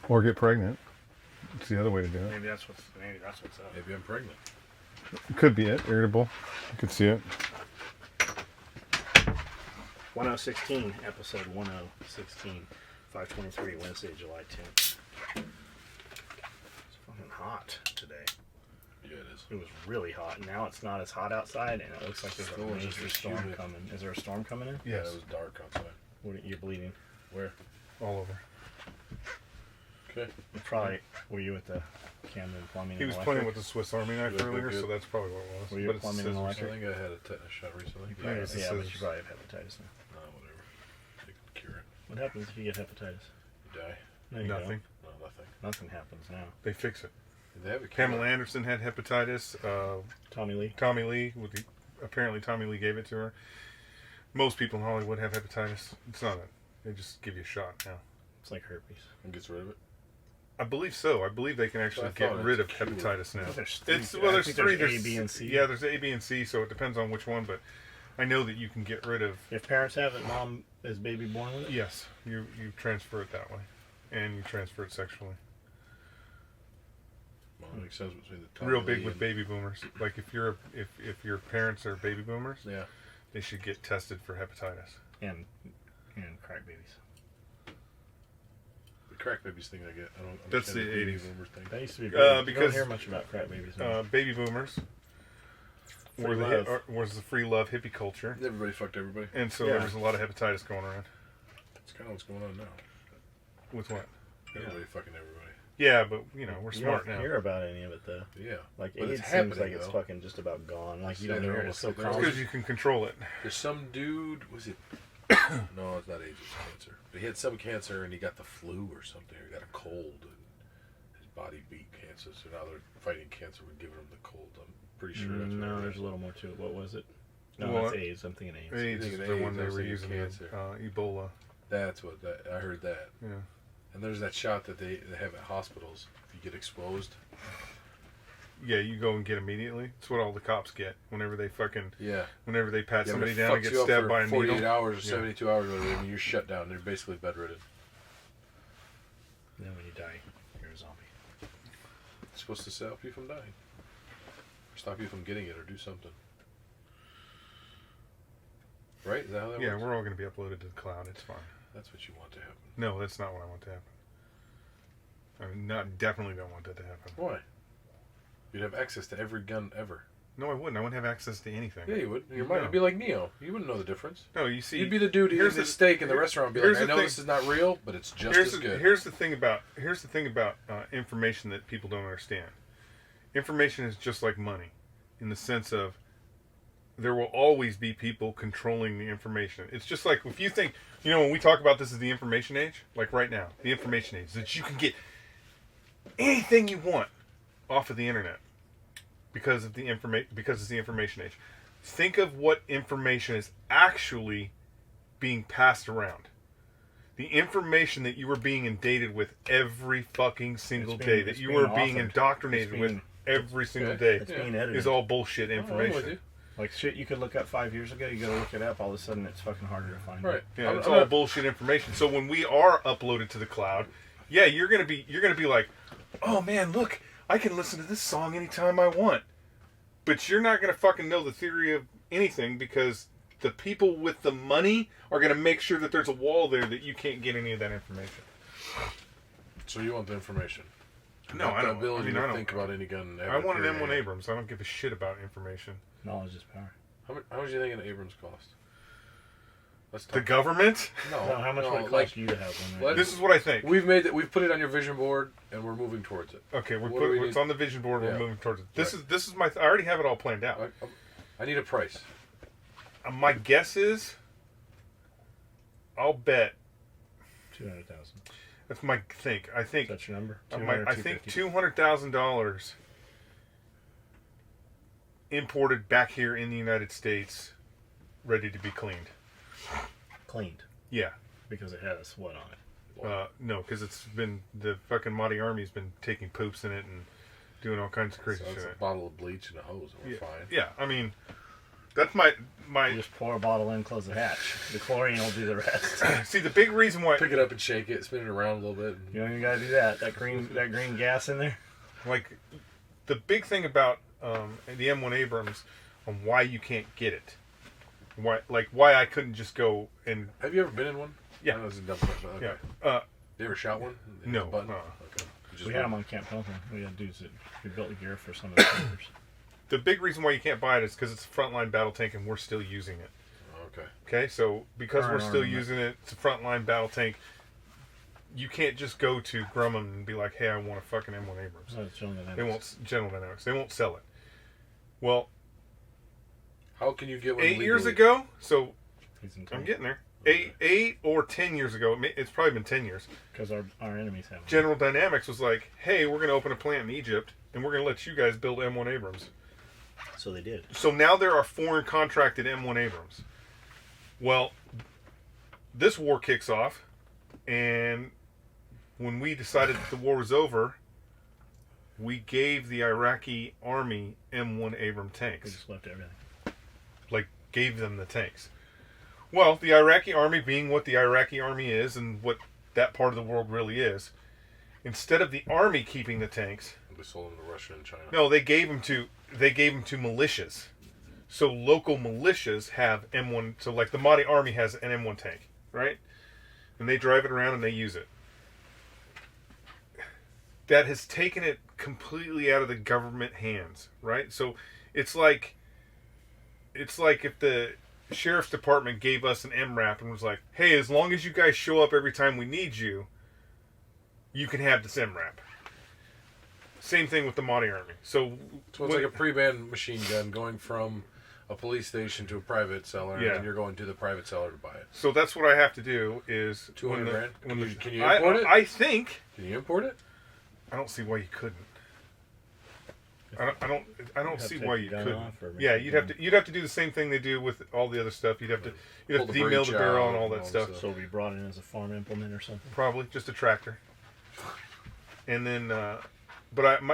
Or get pregnant. It's the other way to do it. Maybe that's what's up. Maybe I'm pregnant. Could be it. Irritable. You could see it. 1016, episode 1016, 5/23, Wednesday, July 10th. It's fucking hot today. Yeah, it is. It was really hot. Now it's not as hot outside, and it looks like there's a major storm coming. Is there a storm coming in? Yeah, it was dark outside. What, you're bleeding? Where? All over. Okay. Were you at the Camden Plumbing? He was playing with the Swiss Army knife earlier, so that's probably what it was. Were you at Plumbing and I Electric? think I had a tetanus shot recently. Yeah, but you probably have hepatitis now. Whatever. They can cure it. What happens if you get hepatitis? You die. No, you Nothing. No, nothing. Nothing happens now. They fix it. They have a cure. Pamela Anderson had hepatitis. Tommy Lee. Apparently Tommy Lee gave it to her. Most people in Hollywood have hepatitis. It's not they just give you a shot now. It's like herpes. And gets rid of it. I believe so. I believe they can actually get rid of hepatitis now. There's three. There's A, B, and C. Yeah, there's A, B, and C, so it depends on which one, but I know that you can get rid of... If parents have it, mom is baby born with it? Yes, you transfer it that way. And you transfer it sexually. Well, it makes sense between the Tommy Real Lee big with baby boomers. Like if your parents are baby boomers, yeah, they should get tested for hepatitis. And crack babies. the crack babies thing I get. I don't That's understand the baby 80s. boomers thing. That used to be big. Because you don't hear much about crack babies now. Baby boomers was the free love hippie culture, Everybody fucked everybody. and so there was a lot of hepatitis going around. That's kind of what's going on now. With what? Everybody fucking everybody. Yeah, but we're you smart don't now. hear about any of it though. Yeah. Like But AIDS it's seems happening, like it's though. fucking just about gone. Like you don't Yeah, hear they're it. It's so almost- they're It's common. because you can control it. There's some dude, was it? No, it's not AIDS, it's cancer. But he had some cancer and he got the flu or something, or he got a cold, and his body beat cancer. So now they're fighting cancer with giving him the cold. I'm pretty sure that's what No, it there's is. a little more to it. What was it? No, Well, it's AIDS. I'm thinking AIDS. AIDS is thinking the AIDS, one I they was were thinking using cancer. Ebola. That's what I heard that. Yeah. And there's that shot that they have at hospitals if you get exposed. Yeah, you go and get immediately. It's what all the cops get whenever they Yeah. whenever they pat Yeah, somebody but it down and fucks get you up stabbed for by a 48 needle. hours or Yeah. 72 hours, or whatever, and you're shut down. They're basically bedridden. Then when you die, you're a zombie. It's supposed to stop you from dying. Or stop you from getting it or do something. Right? Is that how that Yeah, works? we're all going to be uploaded to the cloud. It's fine. That's what you want to happen. No, that's not what I want to happen. Definitely don't want that to happen. Why? You'd have access to every gun ever. No, I wouldn't. I wouldn't have access to anything. Yeah, you would. Your No. mind would be like Neo. You wouldn't know the difference. No, you see, You'd be the dude who eats the steak in the restaurant and be here's like, I the know thing- this is not real, but it's just as good. Here's the thing about information that people don't understand. Information is just like money, in the sense of there will always be people controlling the information. It's just like if you think, when we talk about this as the information age, like right now, the information age, that you can get anything you want off of the internet because it's the information age. Think of what information is actually being passed around. The information that you were being inundated with every fucking single day, that you were being indoctrinated with every single day, It's being edited. is all bullshit I'm with information. you. Like shit you could look up 5 years ago, you gotta look it up, all of a sudden it's fucking harder to find. Right. Yeah, it's all bullshit information. So when we are uploaded to the cloud, yeah, you're gonna be like, oh man, look, I can listen to this song anytime I want. But you're not gonna fucking know the theory of anything because the people with the money are gonna make sure that there's a wall there that you can't get any of that information. So you want the information? No, Not I the don't. ability I mean, to I don't. think about any gun ever. I want an period. M1 Abrams. I don't give a shit about information. Knowledge is power. How much do you think an Abrams cost? Let's talk. The government? No, how much would it cost you to have one? Let- This is what I think. We've made it. We've put it on your vision board, and we're moving towards it. Okay, What do we it's need? on the vision board. Yeah. We're moving towards it. This Right. is my. I already have it all planned out. I need a price. My guess is, I'll bet. 200,000. That's my think. I think. That's your number. I think $200,000 imported back here in the United States, ready to be cleaned. Cleaned Yeah. because it has what on it? No, because it's been the fucking Mahdi Army's been taking poops in it and doing all kinds of crazy So it's shit. a bottle of bleach and a hose, and we're fine. Yeah, I mean, that's my. You just pour a bottle in, close the hatch. The chlorine will do the rest. See, the big reason why, Pick it up and shake it, spin it around a little bit. You don't even gotta do that. That green gas in there. like, the big thing about the M1 Abrams on why you can't get it, why I couldn't just go and Have you ever been in one? Yeah. I know it's a dumb question. Okay. yeah. You ever shot one? No. Button? Uh-uh. Okay. You just We had them on Camp Pendleton. We had dudes that we built the gear for some of the soldiers. The big reason why you can't buy it is because it's a frontline battle tank and we're still using it. Okay. Okay, so because Current we're still armament. using it, it's a frontline battle tank. You can't just go to Grumman and be like, "Hey, I want a fucking M1 Abrams." So it's General Dynamics. They won't. General Dynamics. They won't sell it. Well, How can you get one 8 years legally? ago. So He's in I'm getting there. 8 or 10 years ago. It's probably been 10 years. because our enemies have them. General Dynamics was like, "Hey, we're going to open a plant in Egypt, and we're going to let you guys build M1 Abrams." So they did. So now there are foreign contracted M1 Abrams. Well, this war kicks off, and when we decided that the war was over, we gave the Iraqi army M1 Abram We tanks. just left everything. Like, gave them the tanks. Well, the Iraqi army being what the Iraqi army is and what that part of the world really is, instead of the army keeping the tanks, They sold them to Russia and China. no, they gave them to militias. So local militias have M1. So like the Mahdi army has an M1 tank, right? And they drive it around and they use it. That has taken it completely out of the government hands, right? So it's like if the sheriff's department gave us an MRAP and was like, "Hey, as long as you guys show up every time we need you, you can have this MRAP." Same thing with the Mahdi army. So So it's like a pre-banned machine gun going from a police station to a private seller, Yeah. and then you're going to the private seller to buy it. So that's what I have to do is 200 grand? When Can you import it? I think Can you import it? I don't see why you couldn't. I don't to see take why the you gun couldn't. off or make Yeah, the you'd gun- have to do the same thing they do with all the other stuff. You'd have to Pull the demail the breech barrel out and all and that all stuff. that So we brought it in as a farm implement or something. Probably just a tractor. And then,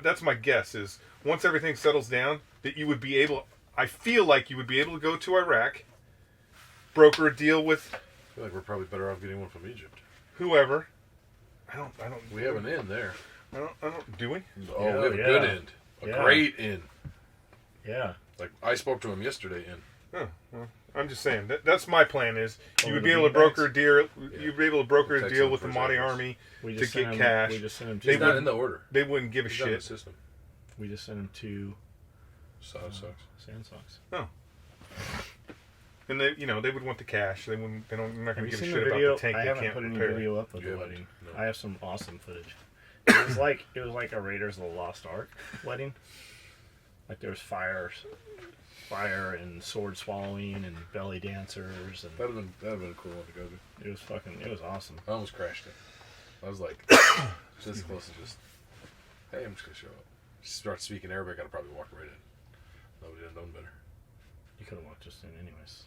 that's my guess is once everything settles down, that you would be able. I feel like you would be able to go to Iraq, broker a deal with I feel like we're probably better off getting one from Egypt. whoever. I don't. We have an in there. I don't. Do we? Oh, Yeah, we have a yeah. good end. A Yeah. great in. Yeah. Like, I spoke to him yesterday in. Oh, well, I'm just saying that's my plan. Is you Over would the be able to beanbags? broker a deal. You'd be able to broker a Text deal him with the for his Mahdi address. army We to just get sent him, cash. We just sent him. They He's To, not in the order. They wouldn't give a He's not in the shit. system. we just sent him to So it sucks. Sand Socks. And they would want the cash. They wouldn't. They don't. They're not Have going you to give a seen shit the about video? the tank I they haven't can't put any repair. video up of You the haven't? wedding. No. I have some awesome footage. It was like a Raiders of the Lost Ark wedding. Like there was fire and sword swallowing and belly dancers and That'd have been a cool one to go to. it was awesome. I almost crashed it. I was like, this close to just, hey, I'm just gonna show up. Start speaking Arabic, I'd probably walk right in. Nobody would have known better. You could have walked just in anyways.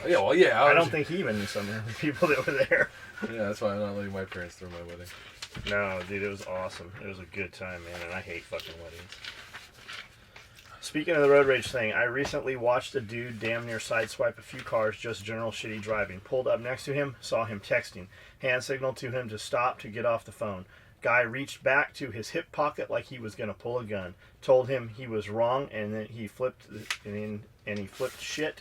Yeah, well, yeah. I don't think he even knew some of the people that were there. Yeah, that's why I'm not letting my parents through my wedding. No, dude, it was awesome. It was a good time, man, and I hate fucking weddings. Speaking of the road rage thing, I recently watched a dude damn near sideswipe a few cars, just general shitty driving. Pulled up next to him, saw him texting. Hand signaled to him to stop to get off the phone. Guy reached back to his hip pocket like he was going to pull a gun. Told him he was wrong, and then he flipped shit.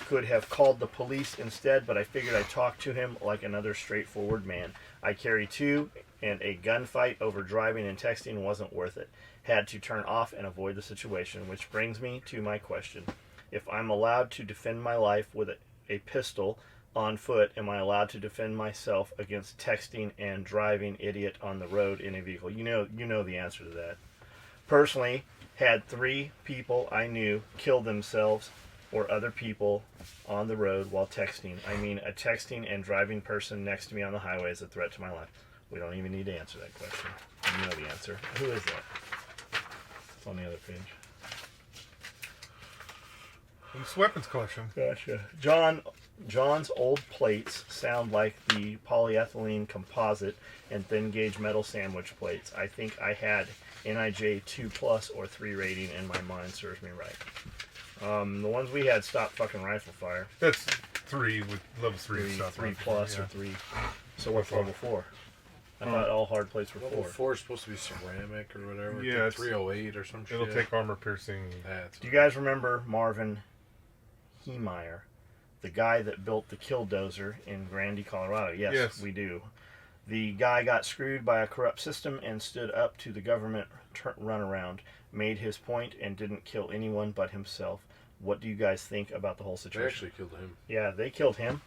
Could have called the police instead, but I figured I'd talk to him like another straightforward man. I carry two, and a gunfight over driving and texting wasn't worth it. Had to turn off and avoid the situation, which brings me to my question. If I'm allowed to defend my life with a pistol on foot, am I allowed to defend myself against texting and driving idiot on the road in a vehicle? You know the answer to that. Personally, had 3 people I knew kill themselves or other people on the road while texting. I mean, a texting and driving person next to me on the highway is a threat to my life. We don't even need to answer that question. You know the answer. Who is that? It's on the other page. It's weapons collection. Gotcha. John's old plates sound like the polyethylene composite and thin gauge metal sandwich plates. I think I had NIJ 2+ or 3 rating, and my mind serves me right. The ones we had stopped fucking rifle fire. That's 3 with level 3 stuff. 3 plus or 3. So what's level 4? I thought all hard plates were 4. Level 4 is supposed to be ceramic or whatever. Yeah, it's 308 or some shit. It'll take armor piercing. Do you guys remember Marvin Heemeyer, the guy that built the Killdozer in Grandy, Colorado? Yes, we do. The guy got screwed by a corrupt system and stood up to the government runaround, made his point, and didn't kill anyone but himself. What do you guys think about the whole situation? They actually killed him. Yeah, they killed him.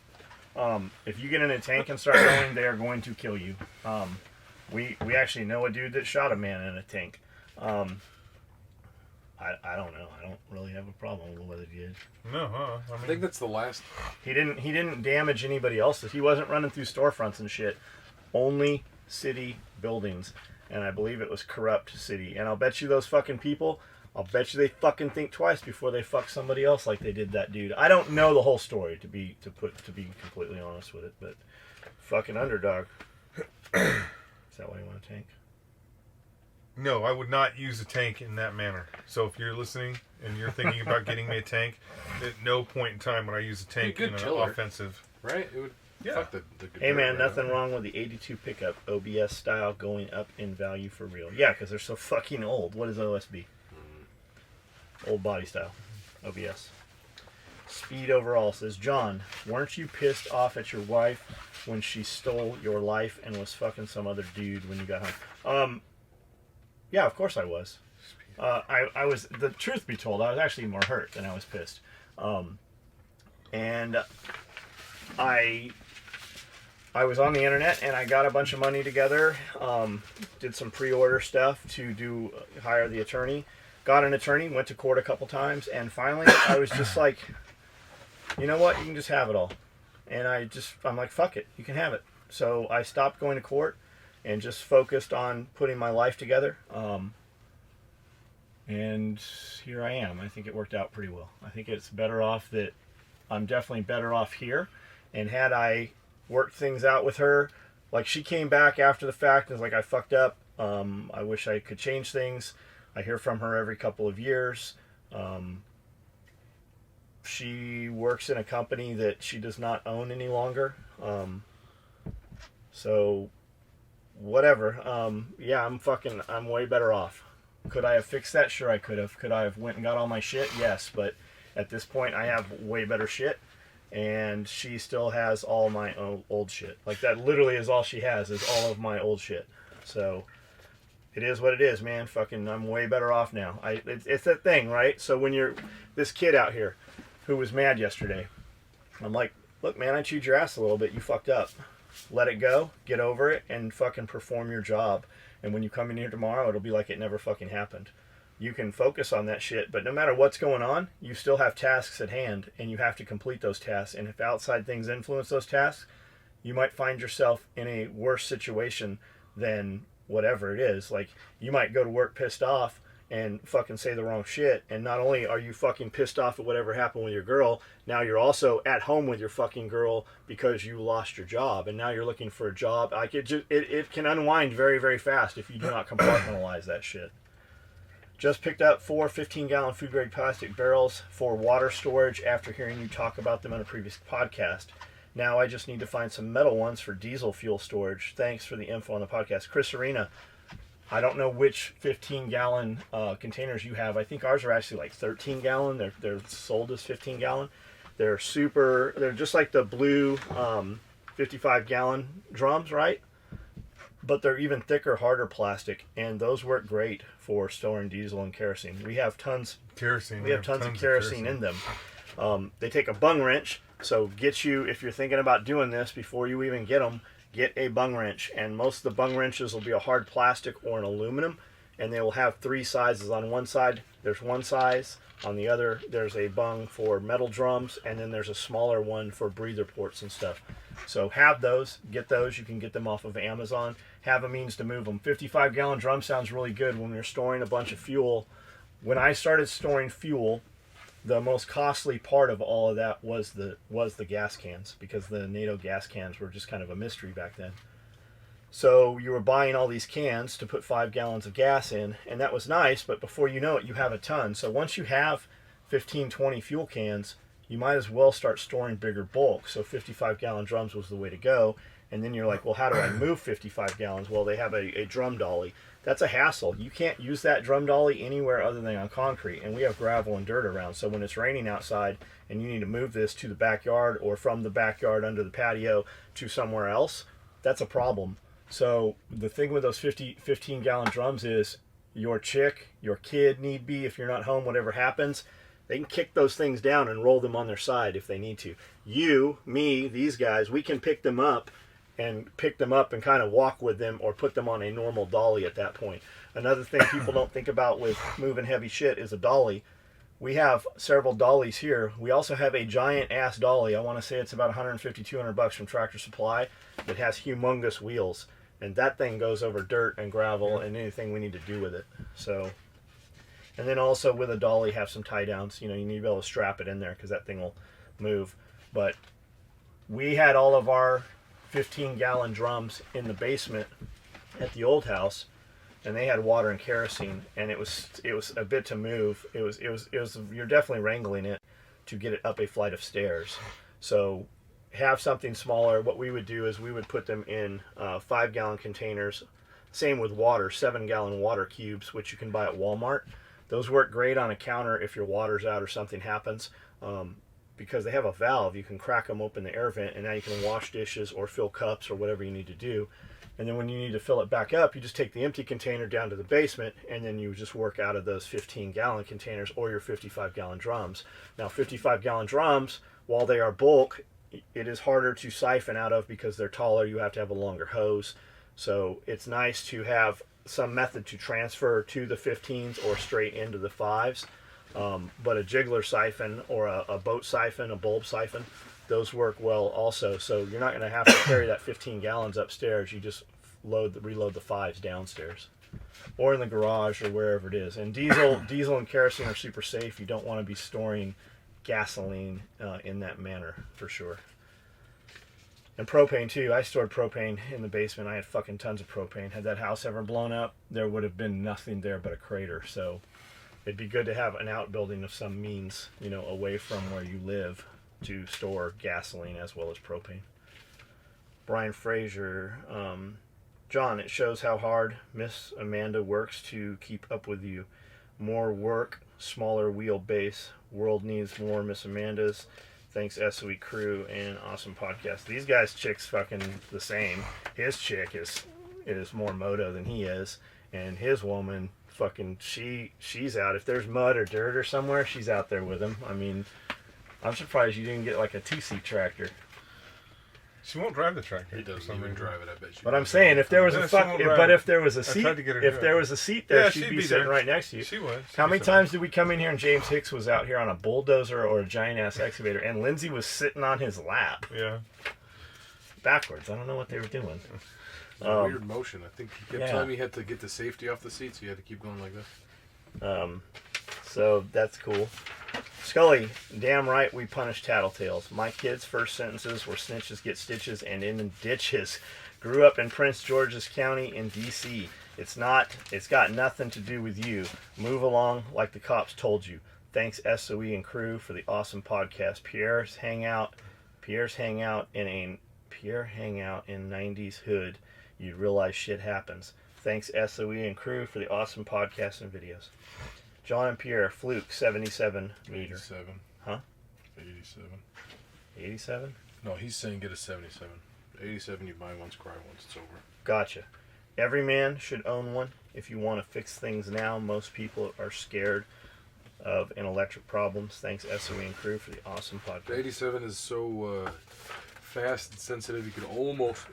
If you get in a tank and start going, they are going to kill you. We actually know a dude that shot a man in a tank. I don't know. I don't really have a problem with what he did. No, huh? I think that's the last. He didn't damage anybody else's. He wasn't running through storefronts and shit. Only city buildings, and I believe it was corrupt city. And I'll bet you those fucking people. I'll bet you they fucking think twice before they fuck somebody else like they did that dude. I don't know the whole story to be completely honest with it, but fucking underdog. Is that why you want a tank? No, I would not use a tank in that manner. So if you're listening and you're thinking about getting me a tank, at no point in time would I use a tank in an offensive. Right? It would. Yeah. Fuck the hey man, nothing wrong with the 82 pickup OBS style going up in value for real. Yeah, because they're so fucking old. What is OSB? Old body style. OBS. Speed overall says, John, weren't you pissed off at your wife when she stole your life and was fucking some other dude when you got home? Yeah, of course I was. I was, the truth be told, I was actually more hurt than I was pissed. And I was on the internet and I got a bunch of money together, did some pre-order stuff to hire the attorney. Got an attorney, went to court a couple times, and finally I was just like, you know what, you can just have it all. And I'm like, fuck it, you can have it. So I stopped going to court and just focused on putting my life together. And here I am. I think it worked out pretty well. I think it's better off that I'm definitely better off here. And had I worked things out with her, like she came back after the fact and was like, I fucked up. I wish I could change things. I hear from her every couple of years. She works in a company that she does not own any longer. So, whatever. Yeah, I'm way better off. Could I have fixed that? Sure I could have. Could I have went and got all my shit? Yes, but at this point I have way better shit. And she still has all my old shit. Like that literally is all she has, is all of my old shit. So... it is what it is, man. Fucking, I'm way better off now. It's that thing, right? So when you're this kid out here who was mad yesterday, I'm like, look, man, I chewed your ass a little bit. You fucked up. Let it go. Get over it and fucking perform your job. And when you come in here tomorrow, it'll be like it never fucking happened. You can focus on that shit, but no matter what's going on, you still have tasks at hand, and you have to complete those tasks. And if outside things influence those tasks, you might find yourself in a worse situation than whatever it is. Like, you might go to work pissed off and fucking say the wrong shit, and not only are you fucking pissed off at whatever happened with your girl, now you're also at home with your fucking girl because you lost your job, and now you're looking for a job. Like, it can unwind very, very fast if you do not compartmentalize that shit. Just picked up 4 15-gallon food-grade plastic barrels for water storage after hearing you talk about them on a previous podcast. Now I just need to find some metal ones for diesel fuel storage. Thanks for the info on the podcast. Chris Arena, I don't know which 15-gallon containers you have. I think ours are actually like 13-gallon. They're sold as 15-gallon. They're just like the blue 55-gallon drums, right? But they're even thicker, harder plastic, and those work great for storing diesel and kerosene. We have tons of kerosene in them. They take a bung wrench. So get you, if you're thinking about doing this before you even get them, get a bung wrench. And most of the bung wrenches will be a hard plastic or an aluminum. And they will have 3 sizes. On one side, there's one size. On the other, there's a bung for metal drums. And then there's a smaller one for breather ports and stuff. So have those. Get those. You can get them off of Amazon. Have a means to move them. 55-gallon drum sounds really good when you're storing a bunch of fuel. When I started storing fuel, the most costly part of all of that was the gas cans, because the NATO gas cans were just kind of a mystery back then. So you were buying all these cans to put 5 gallons of gas in, and that was nice, but before you know it, you have a ton. So once you have 15, 20 fuel cans, you might as well start storing bigger bulk. So 55-gallon drums was the way to go. And then you're like, well, how do I move 55 gallons? Well, they have a drum dolly. That's a hassle. You can't use that drum dolly anywhere other than on concrete. And we have gravel and dirt around. So when it's raining outside and you need to move this to the backyard or from the backyard under the patio to somewhere else, that's a problem. So the thing with those 15-gallon drums is your chick, your kid need be, if you're not home, whatever happens, they can kick those things down and roll them on their side if they need to. You, me, these guys, we can pick them up and kind of walk with them or put them on a normal dolly at that point. Another thing people don't think about with moving heavy shit is a dolly. We have several dollies here. We also have a giant ass dolly. I want to say it's about $150-200 from Tractor Supply that has humongous wheels. And that thing goes over dirt and gravel and anything we need to do with it. So, and then also with a dolly have some tie downs. You know, you need to be able to strap it in there because that thing will move. But we had all of our 15-gallon drums in the basement at the old house, and they had water and kerosene, and it was a bit to move. It was you're definitely wrangling it to get it up a flight of stairs. So have something smaller. What we would do is we would put them in 5-gallon containers. Same with water, 7-gallon water cubes, which you can buy at Walmart. Those work great on a counter if your water's out or something happens. Because they have a valve, you can crack them open the air vent, and now you can wash dishes or fill cups or whatever you need to do. And then when you need to fill it back up, you just take the empty container down to the basement, and then you just work out of those 15-gallon containers or your 55-gallon drums. Now, 55-gallon drums, while they are bulk, it is harder to siphon out of because they're taller. You have to have a longer hose. So it's nice to have some method to transfer to the 15s or straight into the 5s. But a jiggler siphon or a boat siphon, a bulb siphon, those work well also. So you're not going to have to carry that 15 gallons upstairs. You just reload the 5s downstairs or in the garage or wherever it is. And diesel and kerosene are super safe. You don't want to be storing gasoline in that manner for sure. And propane too. I stored propane in the basement. I had fucking tons of propane. Had that house ever blown up, there would have been nothing there but a crater. So it'd be good to have an outbuilding of some means, you know, away from where you live to store gasoline as well as propane. Brian Fraser, John, it shows how hard Miss Amanda works to keep up with you. More work, smaller wheelbase. World needs more Miss Amandas. Thanks, SOE crew, and awesome podcast. These guys' chick's fucking the same. His chick is more moto than he is, and his woman, fucking, she's out. If there's mud or dirt or somewhere, she's out there with him. I mean, I'm surprised you didn't get like a 2-seat tractor. She won't drive the tractor. He doesn't even drive it. I bet you. But I'm saying, if there was if there was a seat, there Yeah, she'd be sitting right next to you. She would. How many times did we come in here and James Hicks was out here on a bulldozer or a giant ass excavator, and Lindsay was sitting on his lap? Yeah. Backwards. I don't know what they were doing. It's a weird motion. I think he kept telling me he had to get the safety off the seat, so you had to keep going like this. So that's cool. Skully, damn right we punish tattletales. My kids' first sentences were snitches get stitches and in ditches. Grew up in Prince George's County in D.C. It's got nothing to do with you. Move along like the cops told you. Thanks SOE and crew for the awesome podcast. Pierre's hangout in 90s hood. You'd realize shit happens. Thanks SOE and crew for the awesome podcast and videos. John and Pierre, Fluke, 77 meter. 87. Huh? 87. 87? No, he's saying get a 77. 87, you buy once, cry once, it's over. Gotcha. Every man should own one. If you want to fix things now, most people are scared of an electric problems. Thanks SOE and crew for the awesome podcast. The 87 is so fast and sensitive, you can almost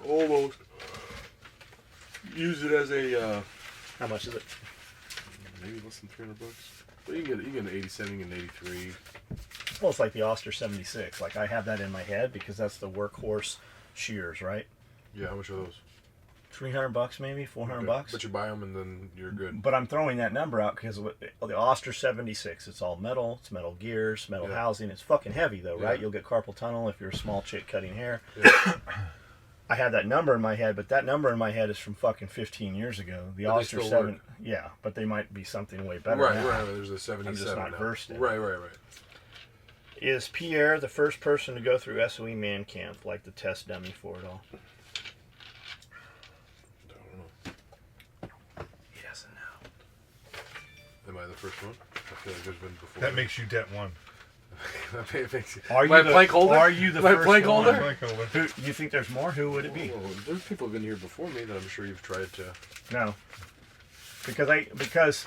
use it as a... How much is it? Maybe less than $300. But you can get an 87, you can get an 83. Well, it's like the Oster 76. Like, I have that in my head because that's the workhorse shears, right? Yeah, how much are those? $300 maybe, $400. Okay. But you buy them and then you're good. But I'm throwing that number out because the Oster 76, it's all metal, it's metal gears, metal housing. It's fucking heavy though, right? You'll get carpal tunnel if you're a small chick cutting hair. Yeah. I had that number in my head, but that number in my head is from fucking 15 years ago. The But they Oster still 7, work. yeah, but they might be something way better Right, now. right. There's a 77 I'm just not now. versed in it. Right. Is Pierre the first person to go through SOE Man Camp, like the test dummy for it all? Don't know. He doesn't know. Am I the first one? I feel like there's been before. That makes you det one. That makes Are my you the, plank holder? Are you the My first plank one? holder? Plank holder. Who, you think there's more? Who would it be? Well, there's people who've been here before me that I'm sure you've tried to. No, because